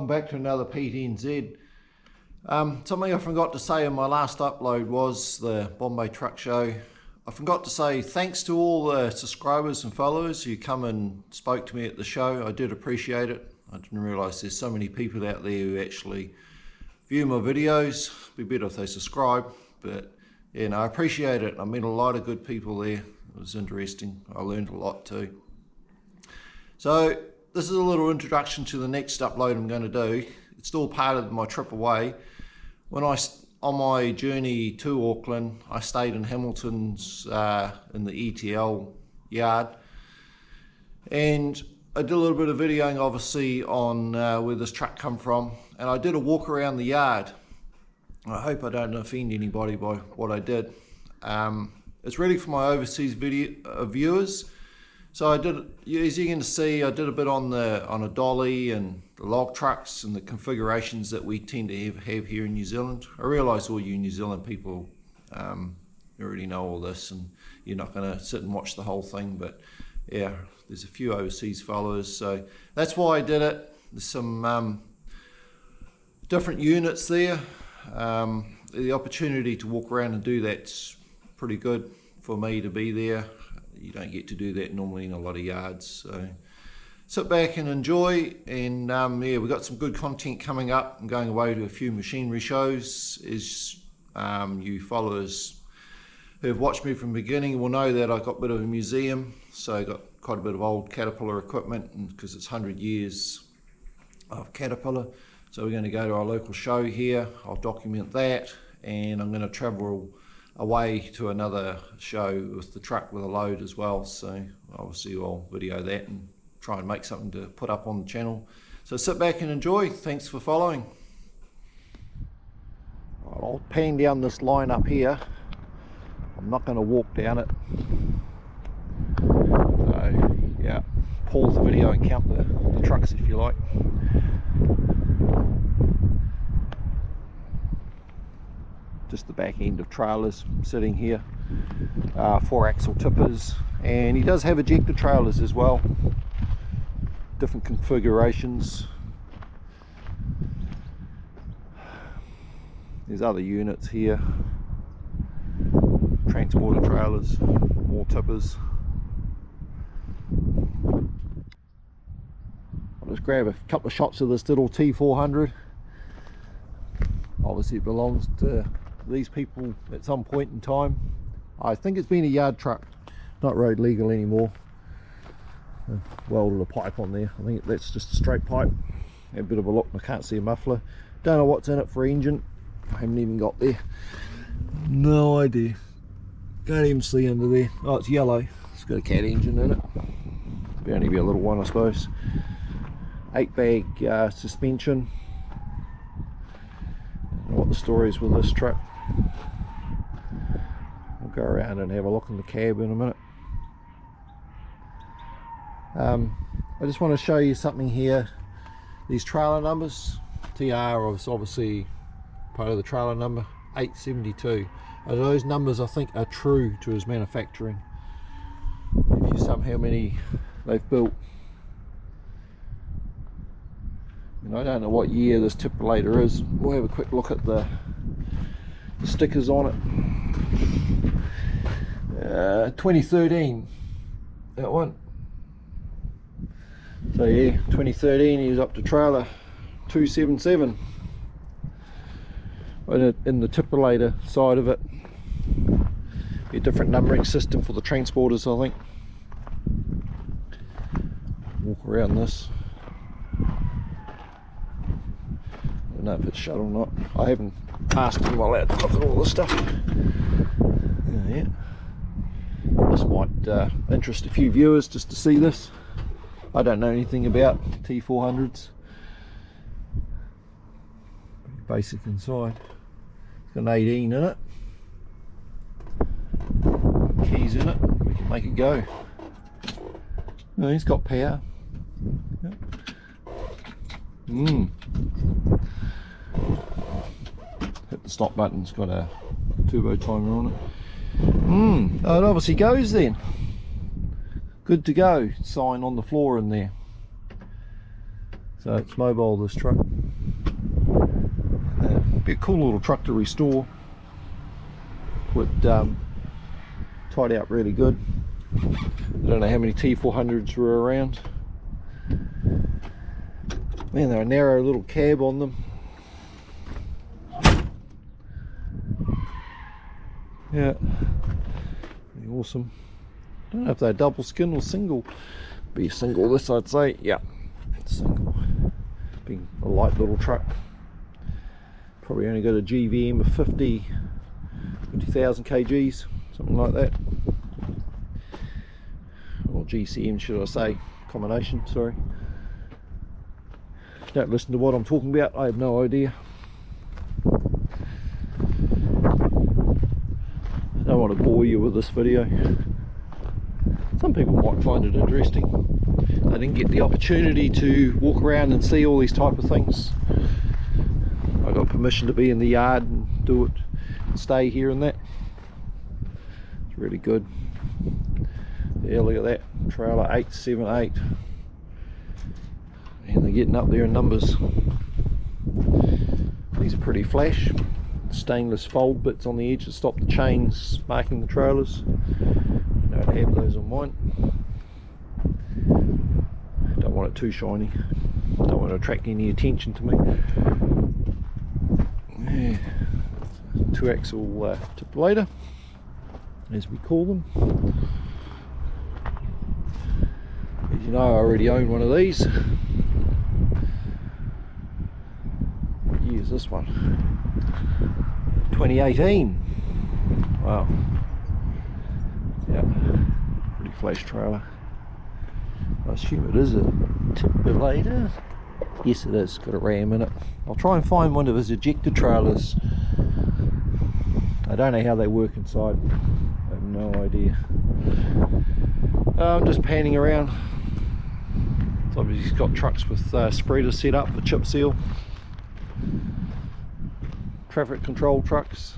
back to another PTNZ. Something I forgot to say in my last upload was the Bombay Truck Show. I forgot to say thanks to all the subscribers and followers who come and spoke to me at the show. I did appreciate it. I didn't realise there's so many people out there who actually view my videos. It'd be better if they subscribe, but yeah, no, I appreciate it. I met a lot of good people there. It was interesting. I learned a lot too. So this is a little introduction to the next upload I'm going to do. It's still part of my trip away. On my journey to Auckland, I stayed in Hamilton's in the ETL yard, and I did a little bit of videoing obviously on where this truck come from, and I did a walk around the yard. I hope I don't offend anybody by what I did. It's really for my overseas video viewers. So I did, as you can see, I did a bit on a dolly and the log trucks and the configurations that we tend to have here in New Zealand. I realise all you New Zealand people already know all this, and you're not going to sit and watch the whole thing, but yeah, there's a few overseas followers, so that's why I did it. There's some different units there. The opportunity to walk around and do that's pretty good for me to be there. You don't get to do that normally in a lot of yards, so sit back and enjoy. And yeah, we've got some good content coming up. I'm going away to a few machinery shows. As you followers who have watched me from the beginning will know that I've got a bit of a museum, so I got quite a bit of old Caterpillar equipment, and because it's 100 years of Caterpillar, so we're going to go to our local show here. I'll document that, and I'm going to travel away to another show with the truck with a load as well, so obviously I'll video that and try and make something to put up on the channel. So sit back and enjoy. Thanks for following. Right, I'll pan down this line up here. I'm not going to walk down it, so yeah, pause the video and count the trucks if you like. Just the back end of trailers sitting here, 4-axle tippers, and he does have ejector trailers as well, different configurations. There's other units here, transporter trailers, more tippers. I'll just grab a couple of shots of this little T400. Obviously it belongs to these people at some point in time. I think it's been a yard truck, not road legal anymore. Welded a pipe on there. I think that's just a straight pipe. Had a bit of a look, I can't see a muffler. Don't know what's in it for engine. I haven't even got there. No idea. Can't even see under there. Oh, it's yellow. It's got a cat engine in it. It'll only be a little one, I suppose. 8-bag suspension. Don't know what the story is with this truck. We'll go around and have a look in the cab in a minute. I just want to show you something here. These trailer numbers, TR is obviously part of the trailer number, 872. Those numbers I think are true to his manufacturing. If you sum how many they've built. And I don't know what year this tippulator is. We'll have a quick look at the stickers on it. 2013, that one. So yeah, 2013, he's up to trailer 277. In the tippulator side of it, be a different numbering system for the transporters, I think. Walk around this. I don't know if it's shut or not. I haven't asked him while out to look at all this stuff. Yeah. This might interest a few viewers just to see this. I don't know anything about T400s. Pretty basic inside. It's got an 18 in it. Keys in it. We can make it go. No, he's got power. Yep. Hit the stop button. It's got a turbo timer on it. Oh, it obviously goes then. Good to go. Sign on the floor in there. So it's mobile, this truck. Be a cool little truck to restore. Would tidy up really good. I don't know how many T400s were around. Man, they're a narrow little cab on them. Yeah, pretty awesome. Don't know if they're double skin or single. Be a single this, I'd say. Yeah, single. Being a light little truck. Probably only got a GVM of 50,000 kgs, something like that. Or GCM, should I say? Combination, sorry. Don't listen to what I'm talking about, I have no idea. I don't want to bore you with this video. Some people might find it interesting. I didn't get the opportunity to walk around and see all these type of things. I got permission to be in the yard and do it and stay here and that. It's really good. Yeah, look at that. Trailer 878. And they're getting up there in numbers. These are pretty flash. Stainless fold bits on the edge to stop the chains marking the trailers. I don't have those on mine. Don't want it too shiny. Don't want to attract any attention to me. Yeah. 2-axle tippulator, as we call them. As you know, I already own one of these. What year is this one? 2018. Wow. Yeah, pretty flash trailer. I assume it is a tippulator. Yes, it is. Got a ram in it. I'll try and find one of his ejector trailers. I don't know how they work inside. I have no idea. I'm just panning around. It's obviously he's got trucks with spreaders set up for chip seal. Traffic control trucks.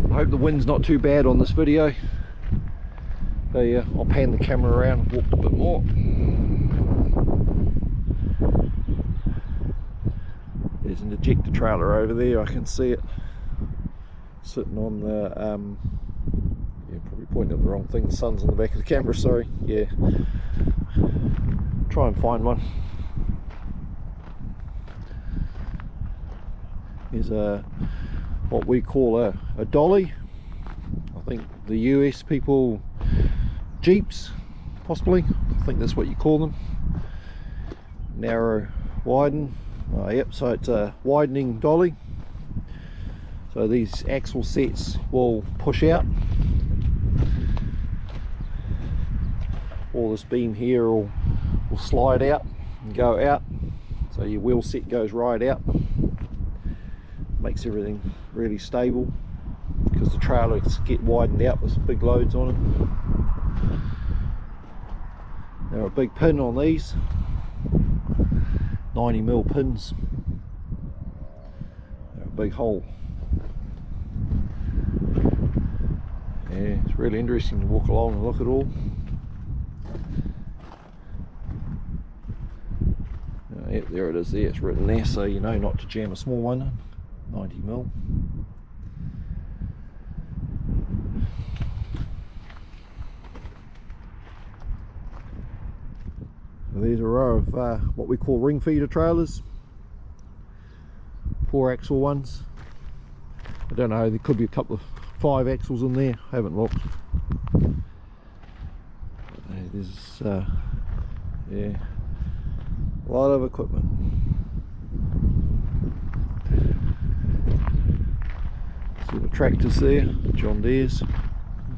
I hope the wind's not too bad on this video. So yeah, I'll pan the camera around and walk a bit more. There's an ejector trailer over there, I can see it. Sitting on the, yeah, probably pointing at the wrong thing. The sun's on the back of the camera, sorry. Yeah. Try and find one. Here's a, what we call a dolly. I think the US people, Jeeps, possibly. I think that's what you call them. Narrow, widen. Yep, so it's a widening dolly. So these axle sets will push out. All this beam here will slide out and go out. So your wheel set goes right out. Makes everything really stable because the trailers get widened out with big loads on them. There are a big pin on these, 90mm pins. They're a big hole. Yeah, it's really interesting to walk along and look at all. Yep, there it is there, it's written there, so you know not to jam a small one. 90mm. There's a row of what we call ring feeder trailers, 4-axle ones. I don't know, there could be a couple of 5 axles in there, I haven't looked. There's yeah, a lot of equipment. See the tractors there, John Deere's.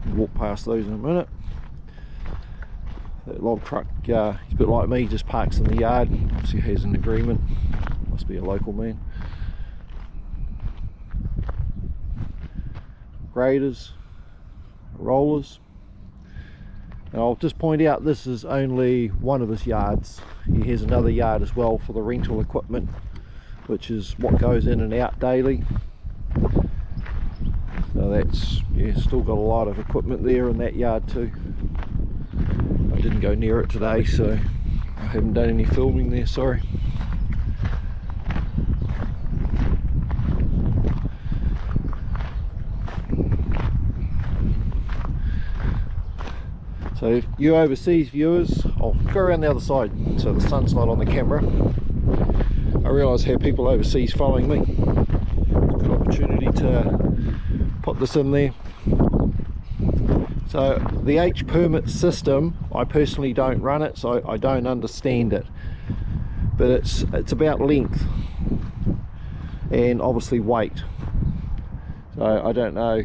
We'll walk past those in a minute. That log truck, he's a bit like me, just parks in the yard. Obviously has an agreement, must be a local man. Graders, rollers. Now I'll just point out this is only one of his yards. He has another yard as well for the rental equipment, which is what goes in and out daily. So that's, yeah, still got a lot of equipment there in that yard too. didn't go near it today, so I haven't done any filming there, sorry. So you overseas viewers, I'll go around the other side so the sun's not on the camera. I realise I have people overseas following me. Good opportunity to put this in there. So the H permit system, I personally don't run it, so I don't understand it. But it's about length and obviously weight. So I don't know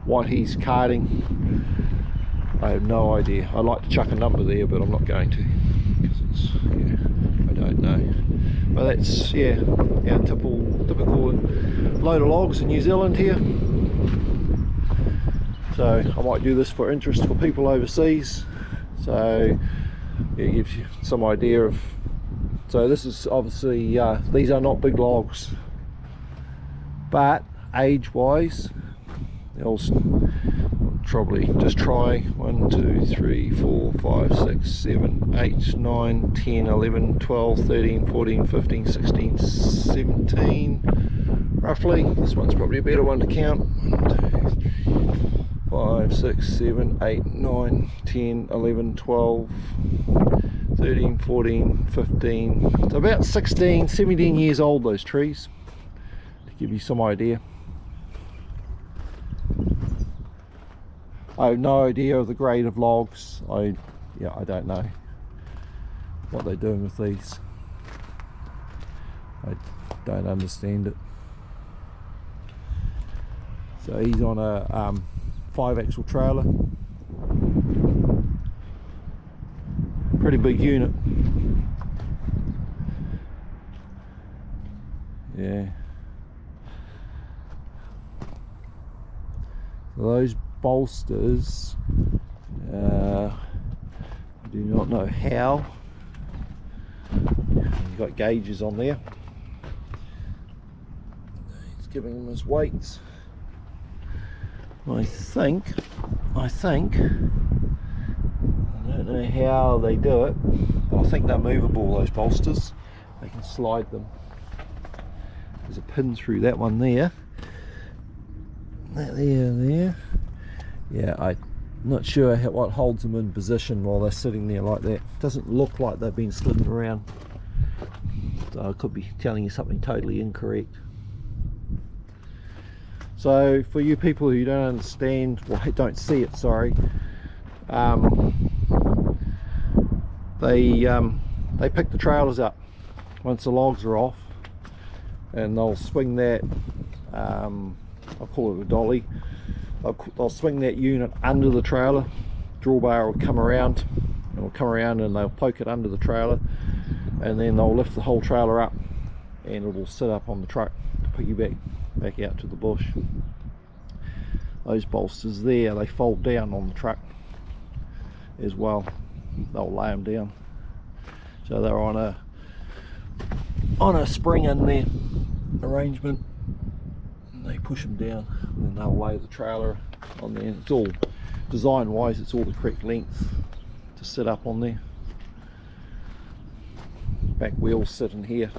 what he's carting. I have no idea. I'd like to chuck a number there, but I'm not going to, because it's, yeah, I don't know. But that's, yeah, our typical load of logs in New Zealand here. So I might do this for interest for people overseas. So yeah, it gives you some idea of. So this is obviously these are not big logs, but age-wise, they'll probably just try 1, 2, 3, 4, 5, 6, 7, 8, 9, 10, 11, 12, 13, 14, 15, 16, 17 roughly. This one's probably a better one to count. 1, 2, 5, 6, 7, 8, 9, 10, 11, 12, 13, 14, 15. So about 16, 17 years old, those trees, to give you some idea. I have no idea of the grade of logs. I don't know what they're doing with these. I don't understand it. So he's on a 5-axle trailer. Pretty big unit. Yeah. So those bolsters, I do not know how. You've got gauges on there. He's giving them his weights. I think I don't know how they do it, but I think they're movable, those bolsters. They can slide them. There's a pin through that one there. That there. Yeah, I'm not sure what holds them in position while they're sitting there like that. Doesn't look like they've been slidden around. So I could be telling you something totally incorrect. So for you people who don't understand, well, don't see it, sorry, they pick the trailers up once the logs are off, and they'll swing that, I'll call it a dolly. They'll swing that unit under the trailer. Drawbar will come around, and they'll poke it under the trailer, and then they'll lift the whole trailer up, and it will sit up on the truck to piggyback back out to the bush. Those bolsters there, they fold down on the truck as well. They'll lay them down, so they're on a spring in there arrangement. They push them down, and then they'll lay the trailer on there. It's all design wise, it's all the correct length to sit up on there. Back wheels sit in here.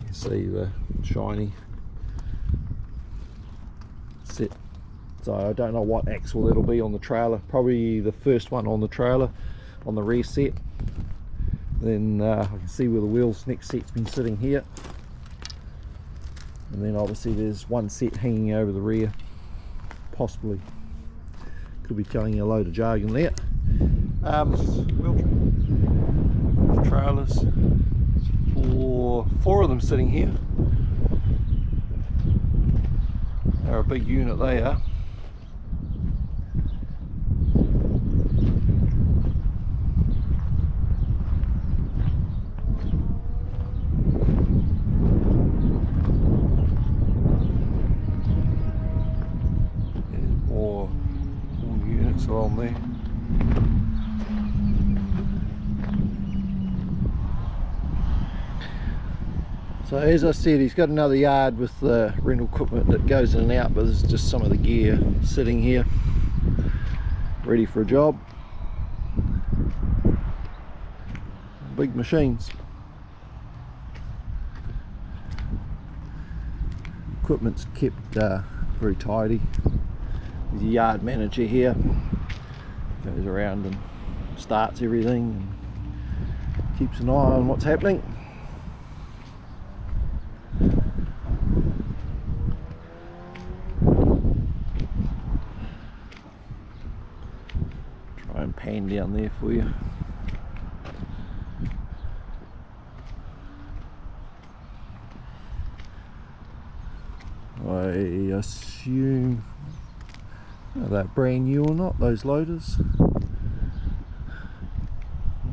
You can see the shiny set. So I don't know what axle that'll be on the trailer. Probably the first one on the trailer, on the rear set. Then I can see where the wheels next set's been sitting here. And then obviously there's one set hanging over the rear, possibly. Could be telling you a load of jargon there. Wheel trailers, four of them sitting here. They're a big unit, they are. On there. So as I said, he's got another yard with the rental equipment that goes in and out, but this is just some of the gear sitting here ready for a job. big machines. Equipment's kept very tidy. There's a yard manager here, goes around and starts everything and keeps an eye on what's happening. Try and pan down there for you. I assume they're brand new or not, those loaders.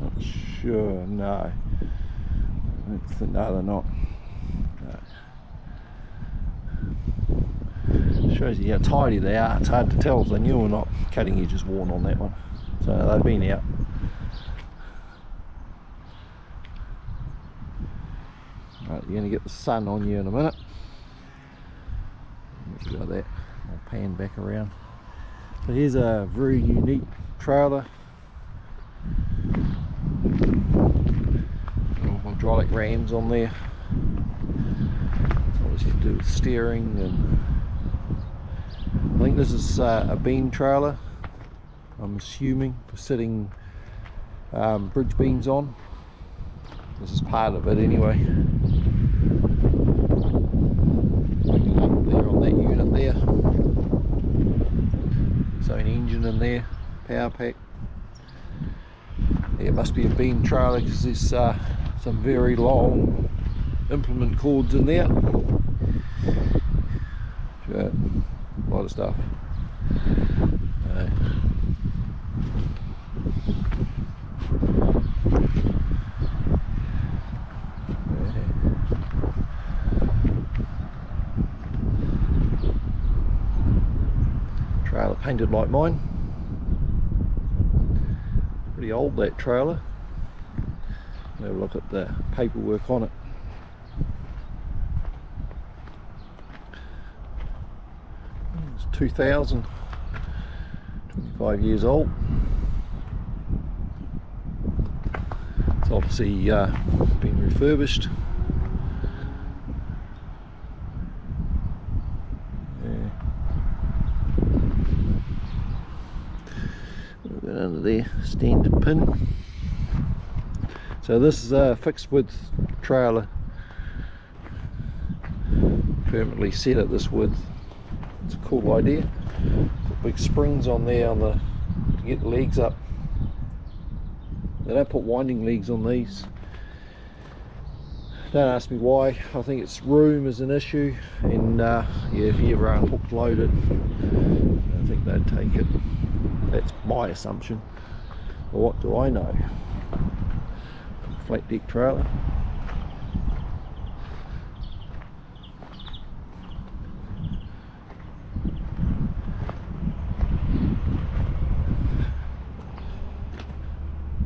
Not sure, no. No, they're not. No. Shows you how tidy they are. It's hard to tell if they're new or not. Cutting edge is worn on that one. So they've been out. Right, you're going to get the sun on you in a minute. Like that. I'll pan back around. So here's a very unique trailer. Hydraulic rams on there. It's obviously to do with steering, and I think this is a beam trailer. I'm assuming for sitting bridge beams on. This is part of it anyway. There, its own engine in there, power pack. Yeah, it must be a beam trailer because there's some very long implement cords in there. Sure, a lot of stuff. Trailer painted like mine. Pretty old, that trailer. Have a look at the paperwork on it. It's 2000, 25 years old. It's obviously been refurbished. Under there, standard pin. So this is a fixed width trailer, permanently set at this width. It's a cool idea. Put big springs on there on the to get the legs up. They don't put winding legs on these. Don't ask me why. I think it's room is an issue, and yeah, if you ever unhooked loaded, I think they'd take it. That's my assumption. But what do I know? Flat deck trailer.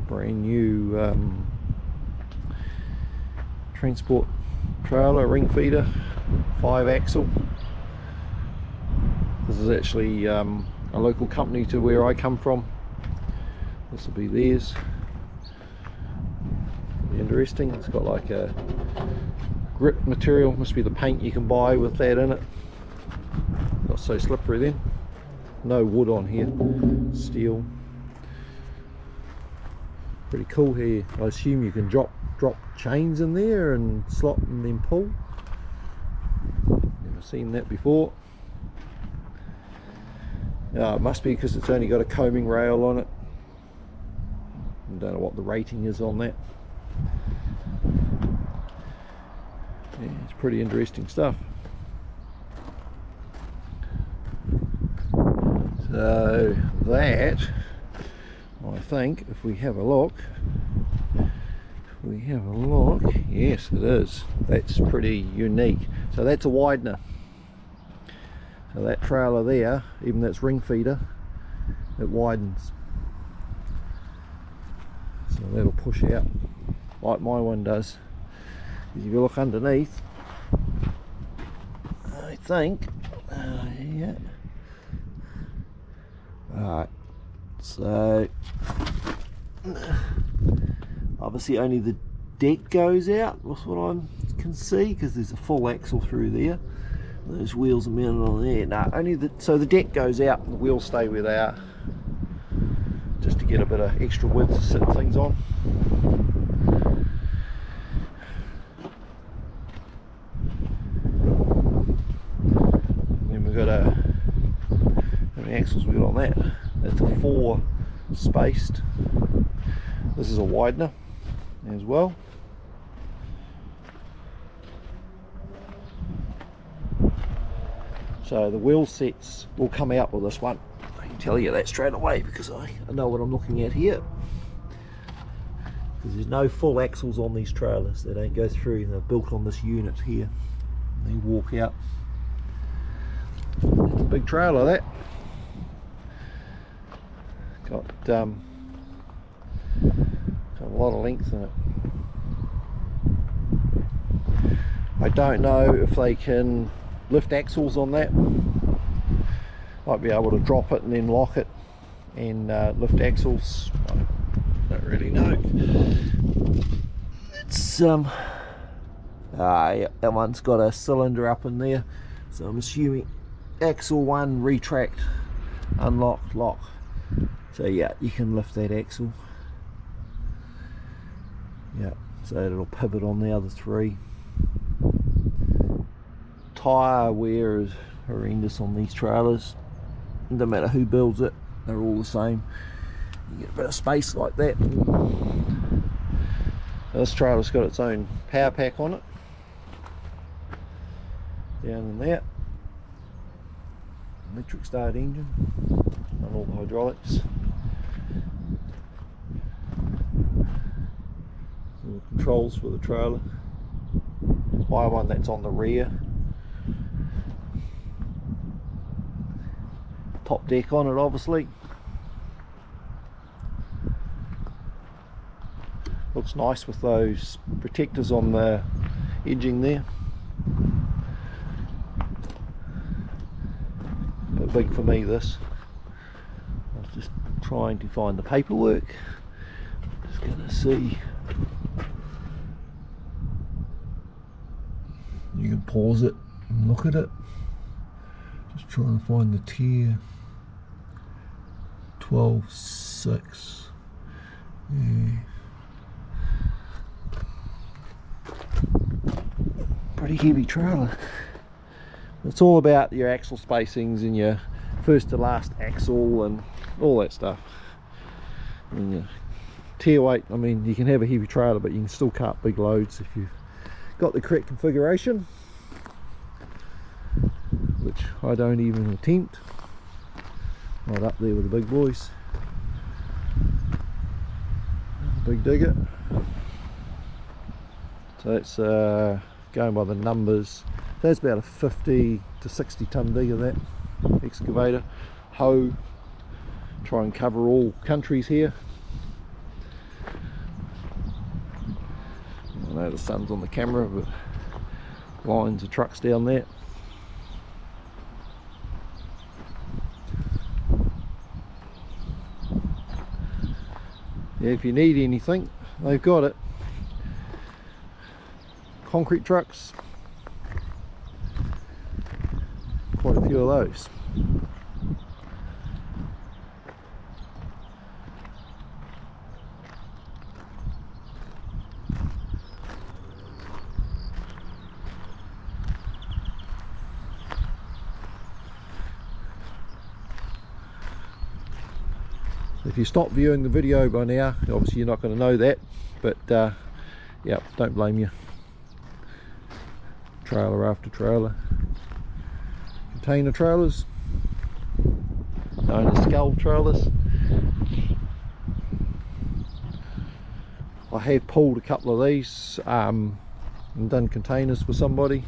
Brand new transport trailer, ring feeder, 5-axle. This is actually a local company to where I come from. This will be theirs. Interesting. It's got like a grip material, must be the paint you can buy with that in it. Not so slippery then. No wood on here, steel. Pretty cool here. I assume you can drop chains in there and slot and then pull. Never seen that before. It must be because it's only got a coaming rail on it. I don't know what the rating is on that. Yeah, it's pretty interesting stuff. So that, I think, if we have a look, yes it is. That's pretty unique. So that's a widener. So that trailer there, even that's ring feeder, it widens. So that'll push out like my one does. If you look underneath, I think, yeah. Alright, so Obviously only the deck goes out, that's what I can see, because there's a full axle through there. Those wheels are mounted on there. No, only so the deck goes out and the wheels stay where they are, just to get a bit of extra width to sit things on. Then we've got how many axles we got on that? That's a 4 spaced. This is a widener as well. So the wheel sets will come out with this one. I can tell you that straight away because I know what I'm looking at here. Because there's no full axles on these trailers. They don't go through. They're built on this unit here. They walk out. It's a big trailer, that. Got a lot of length in it. I don't know if they can lift axles on that. Might be able to drop it and then lock it and lift axles. I don't really know. It's yeah, that one's got a cylinder up in there, so I'm assuming axle 1, retract, unlock, lock. So yeah, you can lift that axle. Yeah, so it'll pivot on the other 3. Tyre wear is horrendous on these trailers. No matter who builds it, they're all the same. You get a bit of space like that. This trailer's got its own power pack on it. Down in there. Electric start engine. And all the hydraulics. Some controls for the trailer. My one that's on the rear. Top deck on it, obviously. Looks nice with those protectors on the edging there. Bit big for me, this. I was just trying to find the paperwork. Just gonna see. You can pause it and look at it. Just trying to find the tier. 12.6. Yeah. Pretty heavy trailer. It's all about your axle spacings and your first to last axle and all that stuff. And your tier weight, I mean, you can have a heavy trailer but you can still cart big loads if you've got the correct configuration, which I don't even attempt. Right up there with the big boys. Big digger. So that's going by the numbers. That's about a 50 to 60 ton digger, that excavator. Hoe. Try and cover all countries here. I know the sun's on the camera, but lines of trucks down there. Yeah, if you need anything, they've got it. Concrete trucks, quite a few of those. If you stop viewing the video by now, obviously you're not going to know that, but yeah, don't blame you. Trailer after trailer. Container trailers, known as skull trailers. I have pulled a couple of these and done containers for somebody.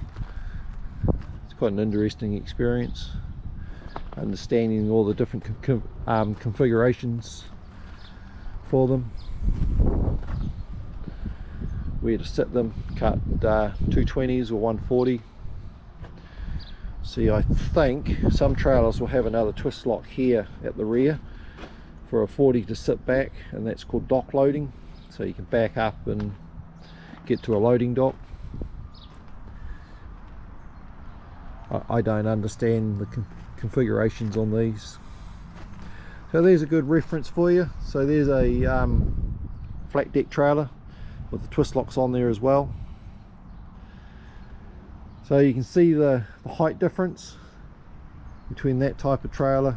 It's quite an interesting experience, understanding all the different configurations for them, where to sit them, cut 220s or 140. See, I think some trailers will have another twist lock here at the rear for a 40 to sit back, and that's called dock loading. so you can back up and get to a loading dock. I don't understand the configurations on these, so there's a good reference for you. So there's a flat deck trailer with the twist locks on there as well, so you can see the height difference between that type of trailer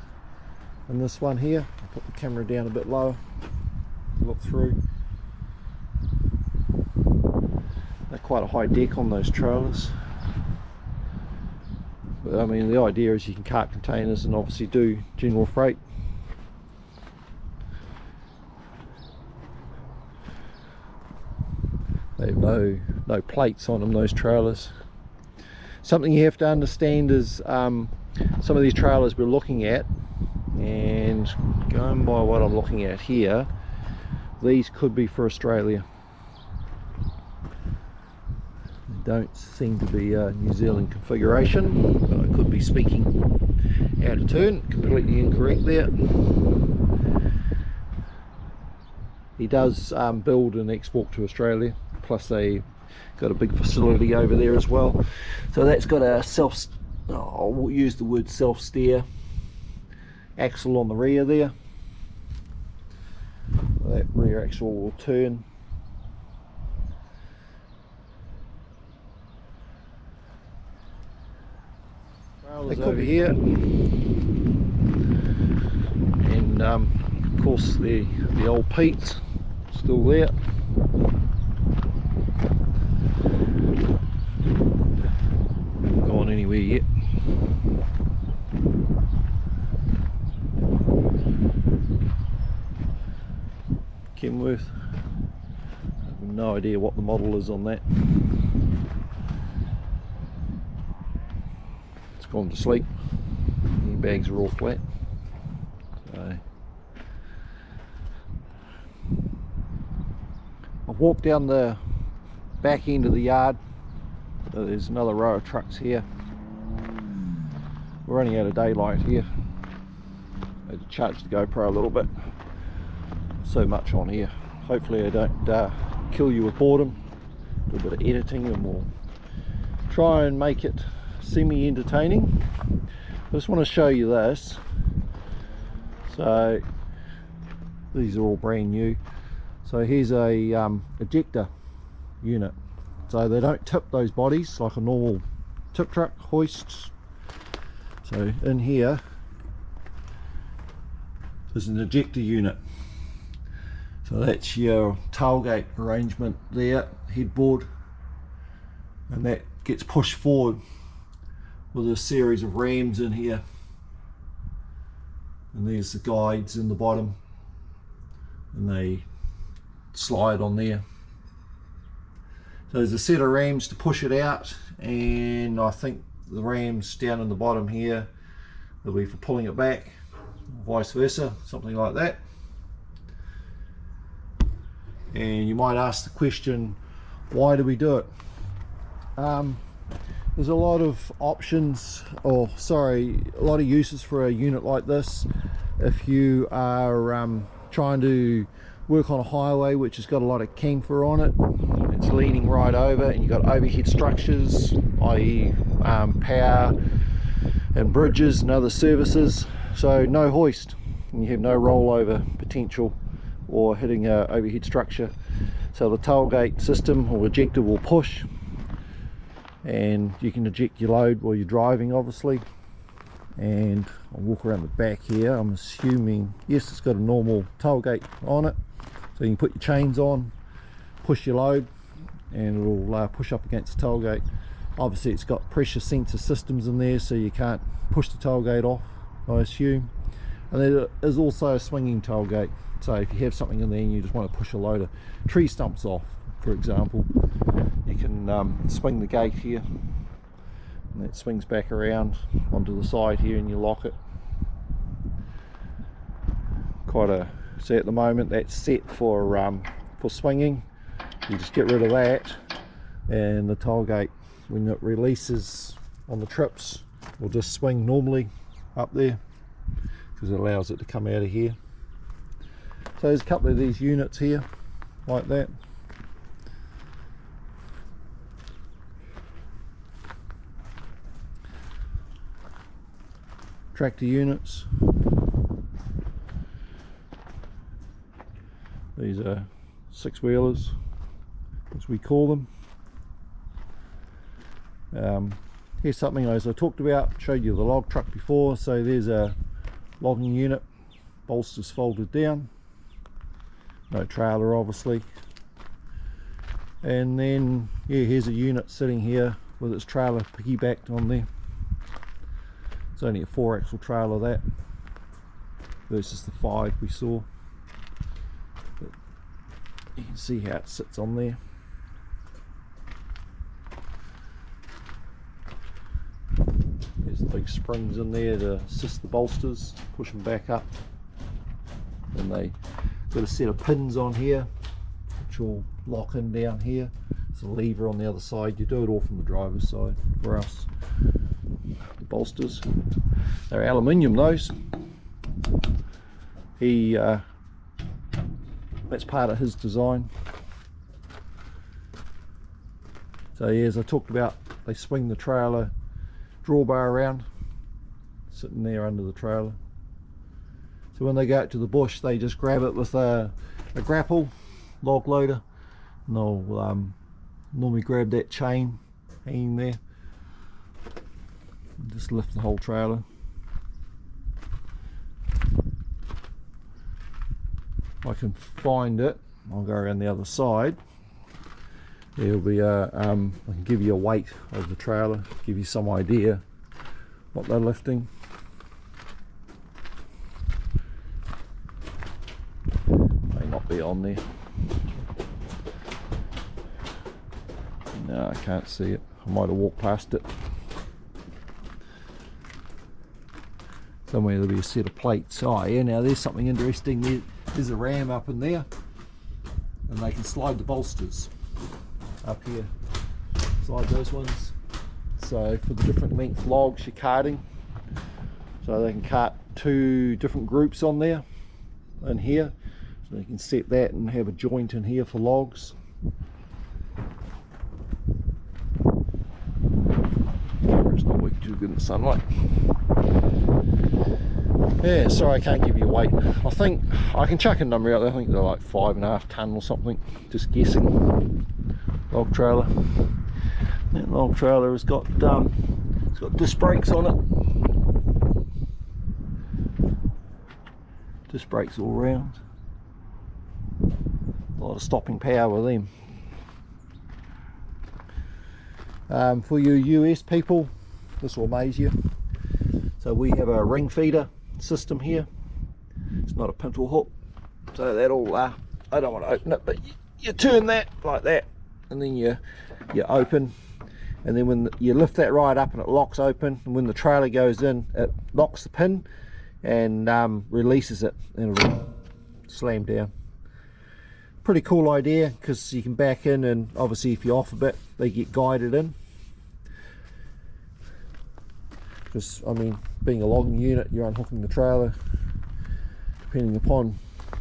and this one here. I'll put the camera down a bit lower, look through. They're quite a high deck on those trailers. But I mean, the idea is you can cart containers and obviously do general freight. They have no plates on them, those trailers. Something you have to understand is some of these trailers we're looking at, and going by what I'm looking at here, these could be for Australia. Don't seem to be a New Zealand configuration, but I could be speaking out of turn. Completely incorrect there. He does build and export to Australia, plus they got a big facility over there as well. So that's got a I'll use the word self-steer axle on the rear there. That rear axle will turn. They over here, and of course the old Pete's still there. Not gone anywhere yet. Kenworth, I have no idea what the model is on that. Gone to sleep. The bags are all flat. So I've walked down the back end of the yard. So there's another row of trucks here. We're running out of daylight here. I had to charge the GoPro a little bit. So much on here. Hopefully I don't kill you with boredom. A little bit of editing and we'll try and make it semi-entertaining. I just want to show you this. So these are all brand new. So here's a ejector unit. So they don't tip those bodies like a normal tip truck hoist. So in here there's an ejector unit. So that's your tailgate arrangement there, headboard, and that gets pushed forward with a series of rams in here, and there's the guides in the bottom, and they slide on there. So there's a set of rams to push it out, and I think the rams down in the bottom here will be for pulling it back, vice versa, something like that. And you might ask the question, why do we do it? There's a lot of options, or sorry, a lot of uses for a unit like this. If you are trying to work on a highway which has got a lot of camber on it, it's leaning right over, and you've got overhead structures, i.e. power and bridges and other services, so no hoist, and you have no rollover potential or hitting a overhead structure. So the tailgate system or ejector will push, and you can eject your load while you're driving, obviously. And I'll walk around the back here. I'm assuming, yes, it's got a normal tailgate on it, so you can put your chains on, push your load, and it'll push up against the tailgate. Obviously it's got pressure sensor systems in there, so you can't push the tailgate off, I assume. And there is also a swinging tailgate, so if you have something in there and you just want to push a load of tree stumps off, for example, you can swing the gate here, and it swings back around onto the side here, and you lock it. So at the moment that's set for swinging. You just get rid of that, and the tailgate, when it releases on the trips, will just swing normally up there, because it allows it to come out of here. So there's a couple of these units here like that. Tractor units. These are 6-wheelers, as we call them. Here's something as I talked about, showed you the log truck before. So there's a logging unit, bolsters folded down, no trailer obviously. And then yeah, here's a unit sitting here with its trailer piggybacked on there. It's only a 4-axle trailer, that versus the 5 we saw. But you can see how it sits on there. There's the big springs in there to assist the bolsters, push them back up. And they got a set of pins on here which will lock in down here. There's a lever on the other side. You do it all from the driver's side for us. The bolsters, they're aluminium, those. That's part of his design. So yeah, as I talked about, they swing the trailer drawbar around, sitting there under the trailer. So when they go out to the bush, they just grab it with a grapple log loader, and they'll normally grab that chain hanging there and just lift the whole trailer. If I can find it, I'll go around the other side. There'll be I can give you a weight of the trailer, give you some idea what they're lifting. May not be on there. No, I can't see it. I might have walked past it. Somewhere there'll be a set of plates. Oh yeah, now there's something interesting. There's a ram up in there, and they can slide the bolsters up here. Slide those ones. So for the different length logs you're carting, so they can cart 2 different groups on there in here. So you can set that and have a joint in here for logs. Camera's not working too good in the sunlight. Yeah, sorry I can't give you a weight. I think I can chuck a number out there. I think they're like 5.5 ton or something. Just guessing. Log trailer. That log trailer has got it's got disc brakes on it. Disc brakes all round. A lot of stopping power with them. For you US people, this will amaze you. So we have a ring feeder system here. It's not a pintle hook, so that'll I don't want to open it, but you turn that like that, and then you open, and then when you lift that right up and it locks open, and when the trailer goes in, it locks the pin and releases it, and it'll slam down. Pretty cool idea, because you can back in, and obviously if you're off a bit, they get guided in. Because I mean, being a logging unit, you're unhooking the trailer depending upon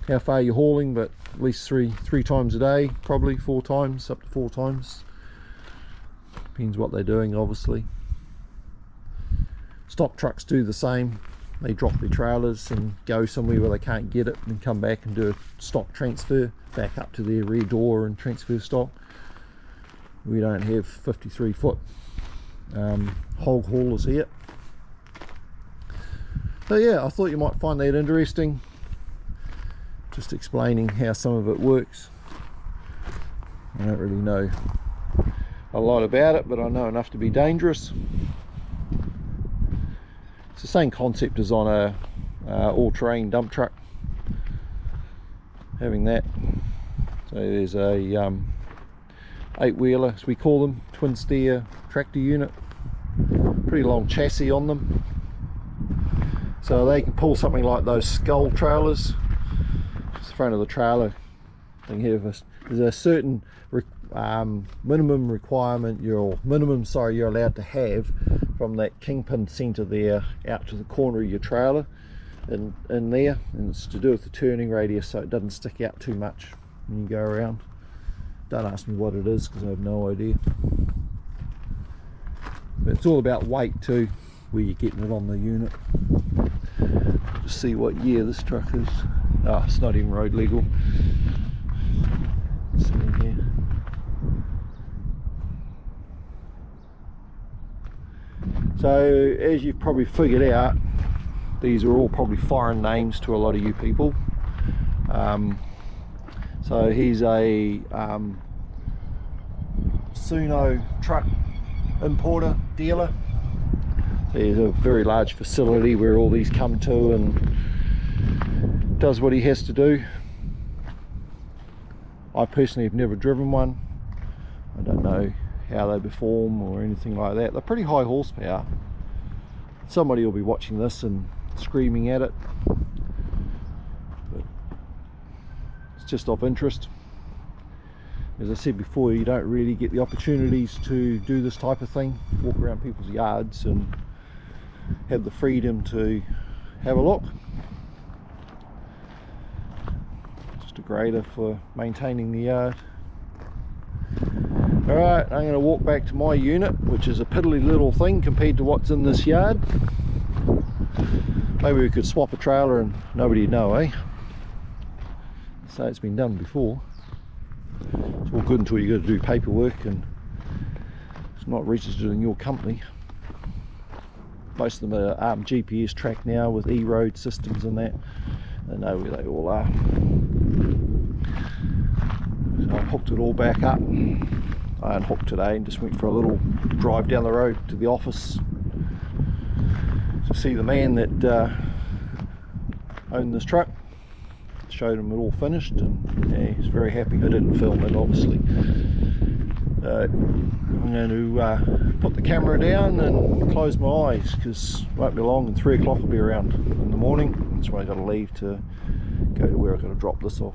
how far you're hauling, but at least three times a day, probably 4 times, up to 4 times. Depends what they're doing, obviously. Stock trucks do the same. They drop their trailers and go somewhere where they can't get it, and come back and do a stock transfer back up to their rear door and transfer stock. We don't have 53-foot hog haulers here. So yeah, I thought you might find that interesting, just explaining how some of it works. I don't really know a lot about it, but I know enough to be dangerous. It's the same concept as on a all-terrain dump truck, having that. So there's a 8-wheeler, as we call them, twin steer tractor unit, pretty long chassis on them. So they can pull something like those skull trailers. Just the front of the trailer, there's a certain minimum requirement you're allowed to have from that kingpin centre there out to the corner of your trailer in there, and it's to do with the turning radius, so it doesn't stick out too much when you go around. Don't ask me what it is because I have no idea. But it's all about weight too, where you're getting it on the unit. Just see what year this truck is. Oh, it's not even road legal. Let's see here. So as you've probably figured out, these are all probably foreign names to a lot of you people. So he's a Suno truck importer dealer. So he's a very large facility where all these come to and does what he has to do. I personally have never driven one. I don't know how they perform or anything like that. They're pretty high horsepower. Somebody will be watching this and screaming at it, but it's just of interest. As I said before, you don't really get the opportunities to do this type of thing, walk around people's yards and have the freedom to have a look. Just a grader for maintaining the yard. Alright, I'm going to walk back to my unit, which is a piddly little thing compared to what's in this yard. Maybe we could swap a trailer and nobody'd know, eh? So it's been done before. It's all good until you got to do paperwork and it's not registered in your company. Most of them are GPS tracked now with e-road systems and that. They know where they all are. So I've hooked it all back up. I unhooked today and just went for a little drive down the road to the office to see the man that owned this truck. Showed him it all finished and yeah, he's very happy. I didn't film it obviously. I'm going to put the camera down and close my eyes because it won't be long and 3 o'clock will be around in the morning. That's why I've got to leave to go to where I've got to drop this off.